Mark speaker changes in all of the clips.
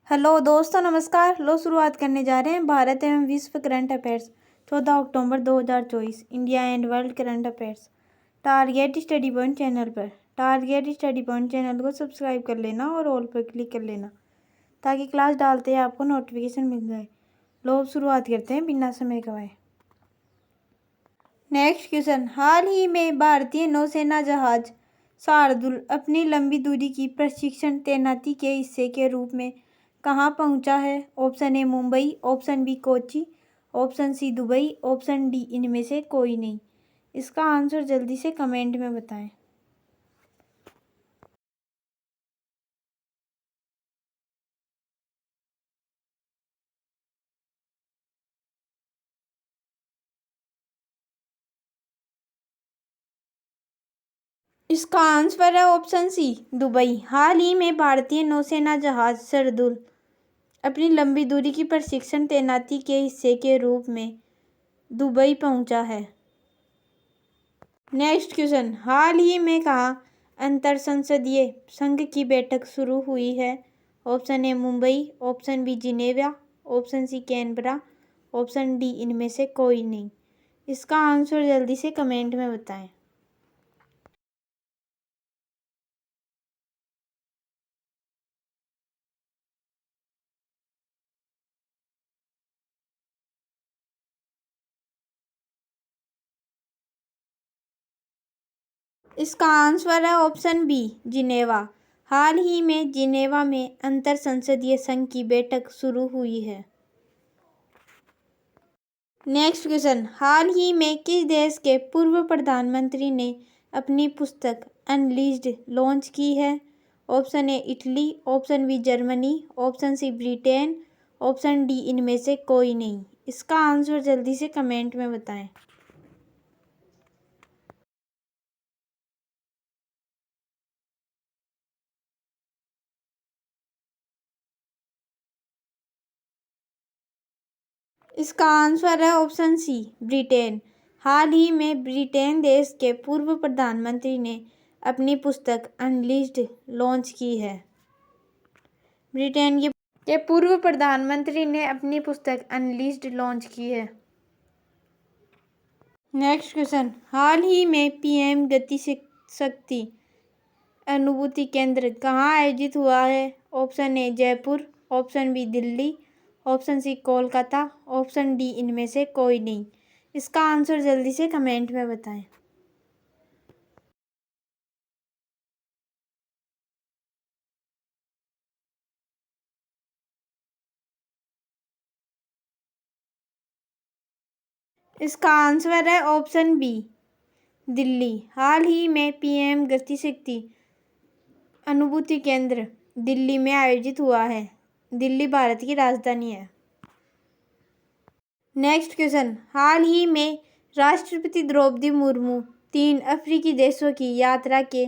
Speaker 1: Hello दोस्तों, नमस्कार। लो शुरुआत करने जा रहे हैं भारत एवं विश्व current affairs 14 October 2024 India and world current affairs target study point channel पर। टारगेट स्टडी पॉइंट चैनल को सब्सक्राइब कर लेना और ऑल पर क्लिक कर लेना ताकि क्लास डालते हैं आपको नोटिफिकेशन मिल जाए। लो शुरुआत करते हैं बिना समय गवाए। नेक्स्ट क्वेश्चन, हाल ही में भारतीय नौसेना जहाज शार्दुल अपनी लंबी दूरी की प्रशिक्षण तैनाती के हिस्से के रूप में कहाँ पहुंचा है? Option A Mumbai, option B Kochi, option C Dubai, option D इनमें से कोई नहीं। इसका आंसर जल्दी से कमेंट में बताएं। इसका आंसर है ऑप्शन सी दुबई। हाल ही में भारतीय नौसेना जहाज शार्दुल अपनी लंबी दूरी की प्रशिक्षण तैनाती के हिस्से के रूप में दुबई पहुंचा है। नेक्स्ट क्वेश्चन, हाल ही में कहाँ अंतर संसदीय संघ की बैठक शुरू हुई है? Option A Mumbai, option B Geneva, option C Canberra, option D इनमें से कोई नहीं। इसका आंसर जल्दी से कमेंट में बताएं। इसका आंसर है ऑप्शन बी जिनेवा। हाल ही में जिनेवा में अंतर संसदीय संघ की बैठक शुरू हुई है। नेक्स्ट क्वेश्चन, हाल ही में किस देश के पूर्व प्रधानमंत्री ने अपनी पुस्तक अनलीज्ड लॉन्च की है? Option A Italy, option B Germany, option C Britain, option D इनमें से कोई नहीं। इसका आंसर जल्दी से कमेंट में बताएं। इसका आंसर है ऑप्शन सी ब्रिटेन। हाल ही में ब्रिटेन देश के पूर्व प्रधानमंत्री ने अपनी पुस्तक अनलीज्ड लॉन्च की है। ब्रिटेन के पूर्व प्रधानमंत्री ने अपनी पुस्तक अनलीज्ड लॉन्च की है। नेक्स्ट क्वेश्चन, हाल ही में पीएम गति शक्ति अनुभूति केंद्र कहाँ आयोजित हुआ है? Option A Jaipur, option B Delhi, option C Kolkata, option D इनमें से कोई नहीं। इसका आंसर जल्दी से कमेंट में बताएं। इसका आंसर है ऑप्शन बी दिल्ली। हाल ही में पीएम गति शक्ति अनुभूति केंद्र दिल्ली में आयोजित हुआ है। दिल्ली भारत की राजधानी है। नेक्स्ट क्वेश्चन, हाल ही में राष्ट्रपति द्रौपदी मुर्मू 3 अफ्रीकी देशों की यात्रा के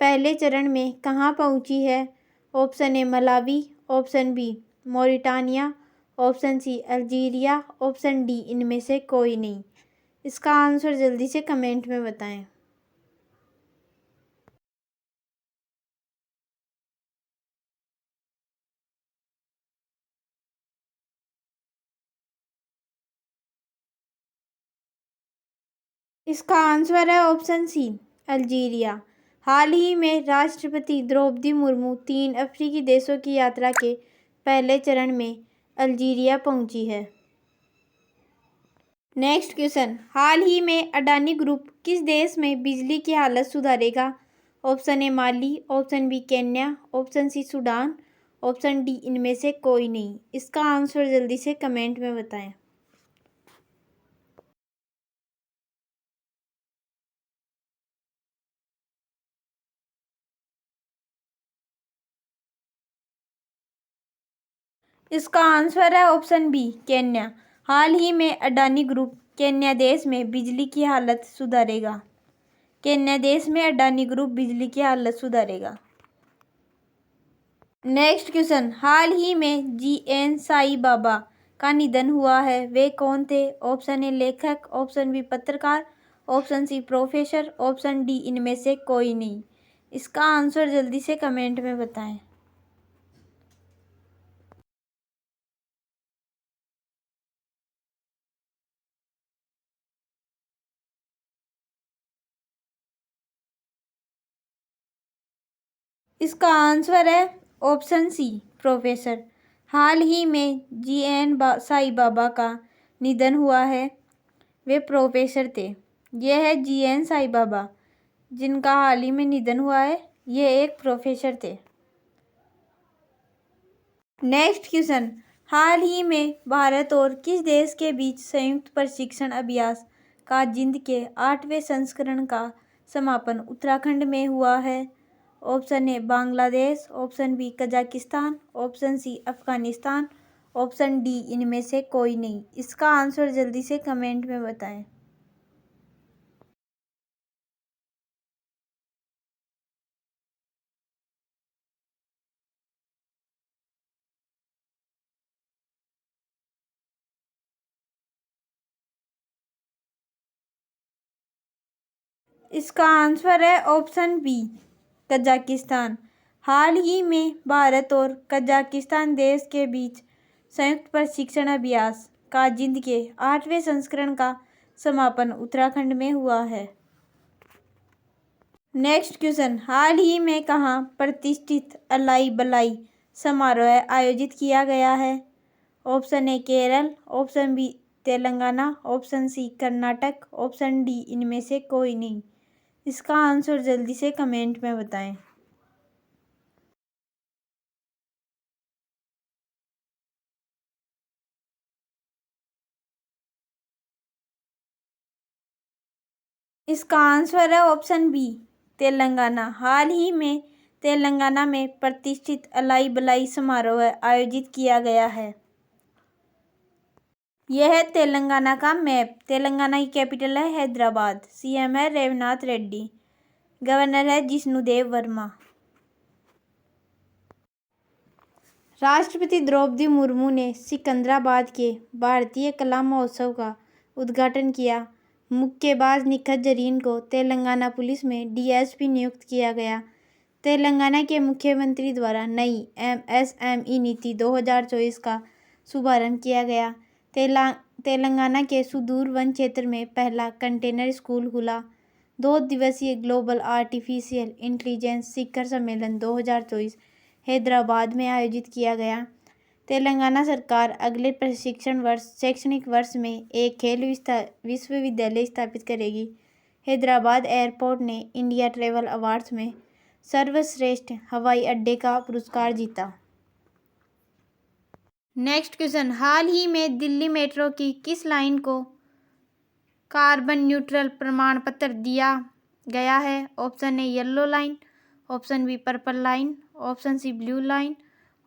Speaker 1: पहले चरण में कहाँ पहुंची है? Option A Malawi, option B Mauritania, option C Algeria, option D इनमें से कोई नहीं। इसका आंसर जल्दी से कमेंट में बताएं। इसका आंसर है ऑप्शन सी अल्जीरिया। हाल ही में राष्ट्रपति द्रौपदी मुर्मू 3 अफ्रीकी देशों की यात्रा के पहले चरण में अल्जीरिया पहुंची है। नेक्स्ट क्वेश्चन, हाल ही में अडानी ग्रुप किस देश में बिजली की हालत सुधारेगा? Option A Mali, option B Kenya, option C Sudan, option D इनमें से कोई नहीं। इसका आंसर जल्दी से कमेंट में बताएं। इसका आंसर है ऑप्शन बी केन्या। हाल ही में अडानी ग्रुप केन्या देश में बिजली की हालत सुधारेगा। केन्या देश में अडानी ग्रुप बिजली की हालत सुधारेगा। नेक्स्ट क्वेश्चन, हाल ही में जीएन साई बाबा का निधन हुआ है, वे कौन थे? ऑप्शन ए लेखक, ऑप्शन बी पत्रकार, option C professor, option D इनमें से कोई नहीं। इसका आंसर जल्दी से कमेंट में बताएं। इसका आंसर है ऑप्शन सी प्रोफेसर। हाल ही में जी.एन. साईं बाबा का निधन हुआ है। वे प्रोफेसर थे। यह है जी.एन. साईं बाबा, जिनका हाल ही में निधन हुआ है। ये एक प्रोफेसर थे। नेक्स्ट क्वेश्चन, हाल ही में भारत और किस देश के बीच संयुक्त प्रशिक्षण अभ्यास का जिंद के 8वें संस्करण का समापन उत्तराखंड में हुआ है? Option A Bangladesh, option B Kazakhstan, option C Afghanistan, option D इनमें से कोई नहीं। इसका आंसर जल्दी से कमेंट में बताएं। इसका आंसर है ऑप्शन बी कजाकिस्तान। हाल ही में भारत और कजाकिस्तान देश के बीच संयुक्त प्रशिक्षण अभ्यास का जिंद के 8वें संस्करण का समापन उत्तराखंड में हुआ है। नेक्स्ट क्वेश्चन, हाल ही में कहाँ प्रतिष्ठित अलाई बलाई समारोह आयोजित किया गया है? Option A Kerala, option B Telangana, option C Karnataka, option D इनमें से कोई नहीं। इसका आंसर जल्दी से कमेंट में बताएं। इसका आंसर है ऑप्शन बी तेलंगाना। हाल ही में तेलंगाना में प्रतिष्ठित अलाई बलाई समारोह आयोजित किया गया है। यह है तेलंगाना का मैप। तेलंगाना की कैपिटल है हैदराबाद। सीएम है रेवनाथ रेड्डी। गवर्नर है जिष्णुदेव वर्मा। राष्ट्रपति द्रौपदी मुर्मू ने सिकंदराबाद के भारतीय कला महोत्सव का उद्घाटन किया। मुक्केबाज निखत जरीन को तेलंगाना पुलिस में डीएसपी नियुक्त किया गया। तेलंगाना के मुख्यमंत्री द्वारा नई एमएसएमई नीति 2024 का शुभारंभ किया गया। तेलंगाना के सुदूर वन क्षेत्र में पहला कंटेनर स्कूल खुला। 2 दिवसीय ग्लोबल आर्टिफिशियल इंटेलिजेंस शिखर सम्मेलन 2024 हैदराबाद में आयोजित किया गया। तेलंगाना सरकार अगले शैक्षणिक वर्ष में एक खेल विश्वविद्यालय स्थापित करेगी। हैदराबाद एयरपोर्ट ने इंडिया ट्रैवल अवार्ड्स में सर्वश्रेष्ठ हवाई अड्डे का पुरस्कार जीता। नेक्स्ट क्वेश्चन, हाल ही में दिल्ली मेट्रो की किस लाइन को कार्बन न्यूट्रल प्रमाण पत्र दिया गया है? Option A yellow line, option B purple line, option C blue line,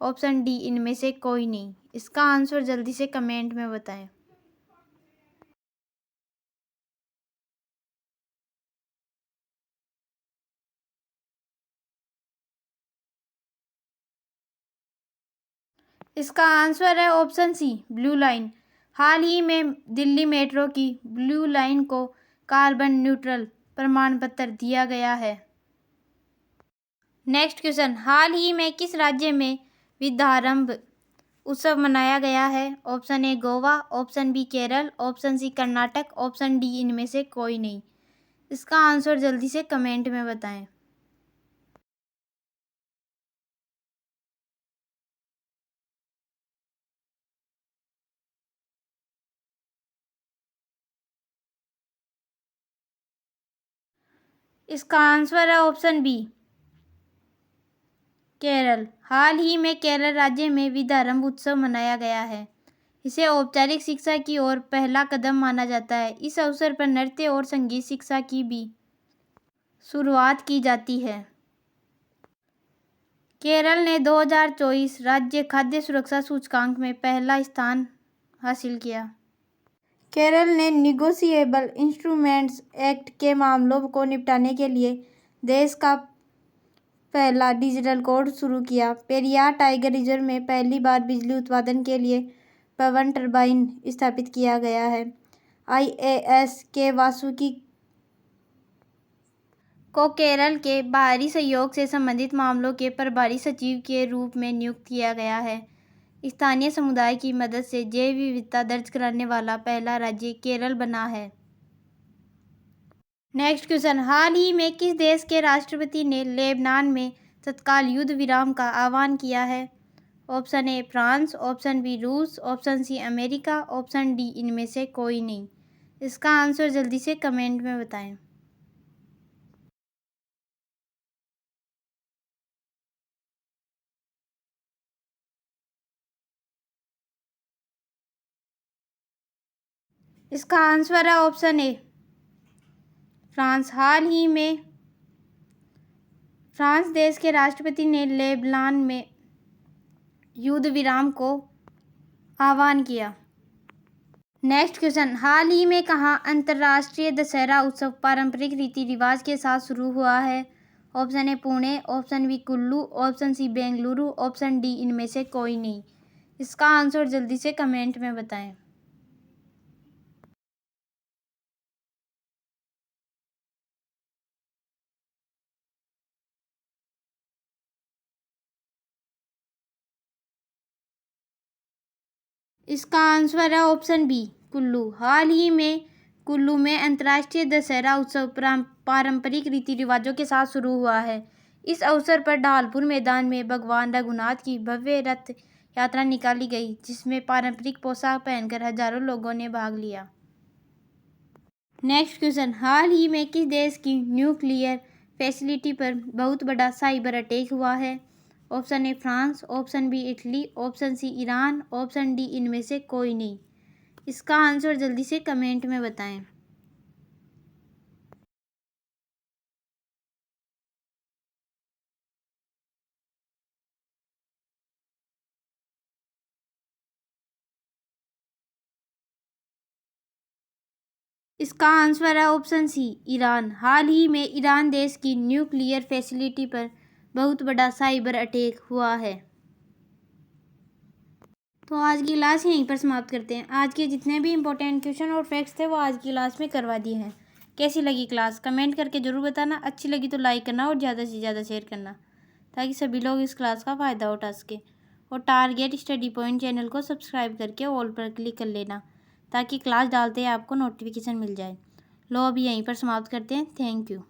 Speaker 1: option D इनमें से कोई नहीं। इसका आंसर जल्दी से कमेंट में बताएं। इसका आंसर है ऑप्शन सी ब्लू लाइन। हाल ही में दिल्ली मेट्रो की ब्लू लाइन को कार्बन न्यूट्रल प्रमाण पत्र दिया गया है। नेक्स्ट क्वेश्चन, हाल ही में किस राज्य में विद्यारंभ उत्सव मनाया गया है? Option A Goa, option B Kerala, option C Karnataka, option D इनमें से कोई नहीं। इसका आंसर जल्दी से कमेंट में बताएं। इसका आंसर है ऑप्शन बी केरल। हाल ही में केरल राज्य में विद्यारंभ उत्सव मनाया गया है। इसे औपचारिक शिक्षा की ओर पहला कदम माना जाता है। इस अवसर पर नृत्य और संगीत शिक्षा की भी शुरुआत की जाती है। केरल ने 2024 राज्य खाद्य सुरक्षा सूचकांक में पहला स्थान हासिल किया। केरल ने निगोशिएबल इंस्ट्रूमेंट्स एक्ट के मामलों को निपटाने के लिए देश का पहला डिजिटल कोड शुरू किया। पेरियार टाइगर रिजर्व में पहली बार बिजली उत्पादन के लिए पवन टरबाइन स्थापित किया गया है। आईएएस के वासुकी को केरल के बाहरी सहयोग से संबंधित मामलों के प्रभारी सचिव के रूप में नियुक्त किया गया है। स्थानीय समुदाय की मदद से जैव विविधता दर्ज कराने वाला पहला राज्य केरल बना है। नेक्स्ट क्वेश्चन, हाल ही में किस देश के राष्ट्रपति ने लेबनान में तत्काल युद्ध विराम का आह्वान किया है? Option A France, option B रूस, option C America, option D इनमें से कोई नहीं। इसका आंसर जल्दी से कमेंट में बताएं। इसका आंसर है ऑप्शन ए फ्रांस। हाल ही में फ्रांस देश के राष्ट्रपति ने लेबनान में युद्ध विराम को आह्वान किया। नेक्स्ट क्वेश्चन, हाल ही में कहाँ अंतर्राष्ट्रीय दशहरा उत्सव पारंपरिक रीति रिवाज के साथ शुरू हुआ है? Option A Pune, option B Kullu, option C Bengaluru, option D इनमें से कोई नहीं। इसका आंसर जल्दी से कमेंट में बताएं। इसका आंसर है ऑप्शन बी कुल्लू। हाल ही में कुल्लू में अंतर्राष्ट्रीय दशहरा उत्सव पारंपरिक रीति रिवाजों के साथ शुरू हुआ है। इस अवसर पर ढालपुर मैदान में भगवान रघुनाथ की भव्य रथ यात्रा निकाली गई, जिसमें पारंपरिक पोशाक पहनकर हजारों लोगों ने भाग लिया। नेक्स्ट क्वेश्चन, हाल ही में किस देश की न्यूक्लियर फैसिलिटी पर बहुत बड़ा साइबर अटैक हुआ है? Option A France, option B Italy, option C Iran, option D इनमें से कोई नहीं। इसका आंसर जल्दी से कमेंट में बताएं। इसका आंसर है ऑप्शन सी ईरान। हाल ही में ईरान देश की न्यूक्लियर फैसिलिटी पर बहुत बड़ा साइबर अटैक हुआ है। तो आज की क्लास यहीं पर समाप्त करते हैं। आज के जितने भी इंपॉर्टेंट क्वेश्चन और फैक्ट्स थे वो आज की क्लास में करवा दिए हैं। कैसी लगी क्लास कमेंट करके ज़रूर बताना। अच्छी लगी तो लाइक करना और ज़्यादा से ज़्यादा शेयर करना, ताकि सभी लोग इस क्लास का फ़ायदा उठा सके। और टारगेट स्टडी पॉइंट चैनल को सब्सक्राइब करके ऑल पर क्लिक कर लेना, ताकि क्लास डालते ही आपको नोटिफिकेशन मिल जाए। लो अभी यहीं पर समाप्त करते हैं। Thank you.